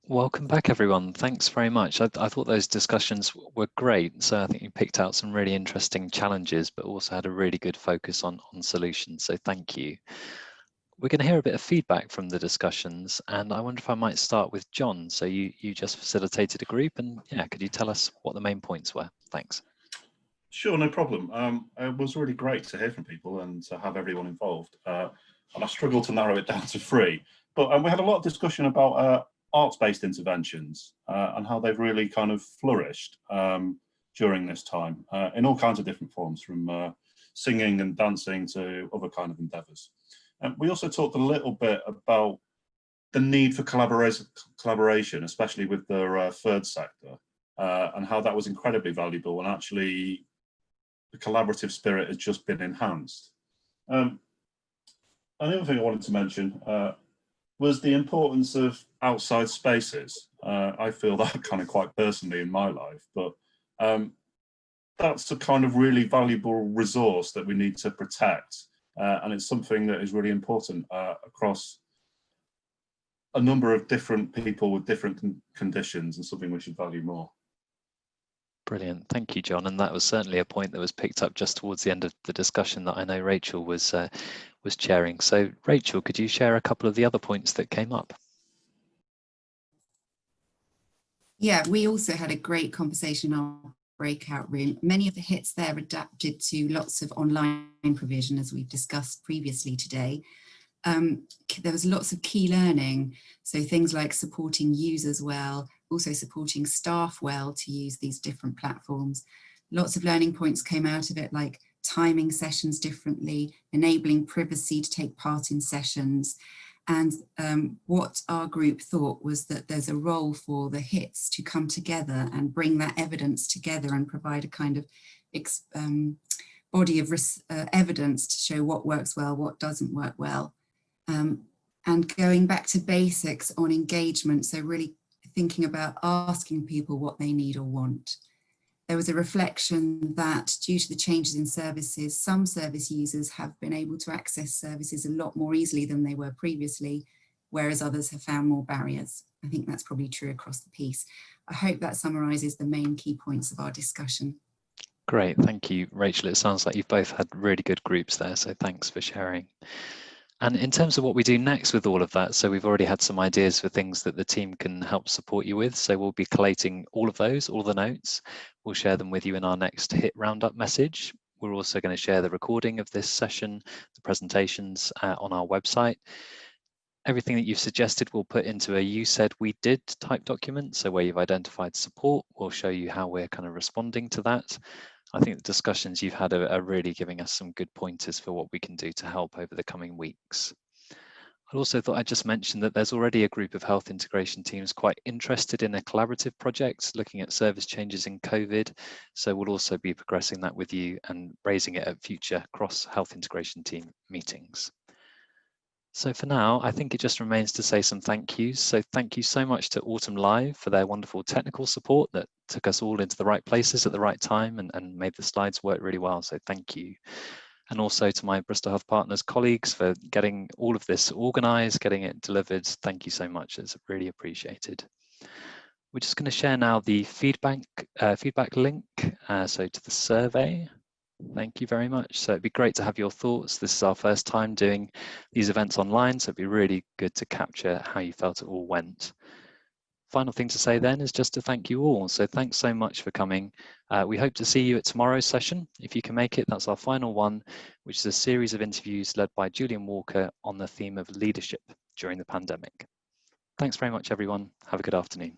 Welcome back, everyone. Thanks very much. I thought those discussions were great. So I think you picked out some really interesting challenges, but also had a really good focus on solutions. So thank you. We're going to hear a bit of feedback from the discussions, and I wonder if I might start with John. So you just facilitated a group, and yeah, could you tell us what the main points were? Thanks. Sure, no problem. It was really great to hear from people and to have everyone involved. And I struggled to narrow it down to three. But we had a lot of discussion about arts-based interventions and how they've really kind of flourished during this time in all kinds of different forms, from singing and dancing to other kind of endeavours. And we also talked a little bit about the need for collaboration, especially with the third sector, and how that was incredibly valuable, and actually the collaborative spirit has just been enhanced. Another thing I wanted to mention was the importance of outside spaces. I feel that kind of quite personally in my life, but that's a kind of really valuable resource that we need to protect. And it's something that is really important across a number of different people with different conditions, and something we should value more. Brilliant. Thank you, John. And that was certainly a point that was picked up just towards the end of the discussion that I know Rachel was chairing. So Rachel, could you share a couple of the other points that came up? Yeah, we also had a great conversation in our breakout room. Many of the hits there adapted to lots of online provision, as we've discussed previously today. There was lots of key learning, so things like supporting users well, also supporting staff well to use these different platforms. Lots of learning points came out of it, like timing sessions differently, enabling privacy to take part in sessions. And what our group thought was that there's a role for the hits to come together and bring that evidence together and provide a kind of body of evidence to show what works well, what doesn't work well. And going back to basics on engagement, so really thinking about asking people what they need or want. There was a reflection that due to the changes in services, some service users have been able to access services a lot more easily than they were previously, whereas others have found more barriers. I think that's probably true across the piece. I hope that summarises the main key points of our discussion. Great, thank you, Rachel. It sounds like you've both had really good groups there, so thanks for sharing. And in terms of what we do next with all of that, so we've already had some ideas for things that the team can help support you with. So we'll be collating all of those, all the notes. We'll share them with you in our next HIT Roundup message. We're also going to share the recording of this session, the presentations on our website. Everything that you've suggested we'll put into a "you said we did" type document. So where you've identified support, we'll show you how we're kind of responding to that. I think the discussions you've had are really giving us some good pointers for what we can do to help over the coming weeks. I also thought I'd just mention that there's already a group of health integration teams quite interested in a collaborative project looking at service changes in COVID. So we'll also be progressing that with you and raising it at future cross-health integration team meetings. So for now, I think it just remains to say some thank yous. So thank you so much to Autumn Live for their wonderful technical support that took us all into the right places at the right time and made the slides work really well. So thank you. And also to my Bristol Health Partners colleagues for getting all of this organised, getting it delivered. Thank you so much. It's really appreciated. We're just going to share now the feedback link, so to the survey. Thank you very much. So it'd be great to have your thoughts. This is our first time doing these events online, so it'd be really good to capture how you felt it all went. Final thing to say then is just to thank you all. So thanks so much for coming. We hope to see you at tomorrow's session. If you can make it, that's our final one, which is a series of interviews led by Julian Walker on the theme of leadership during the pandemic. Thanks very much, everyone. Have a good afternoon.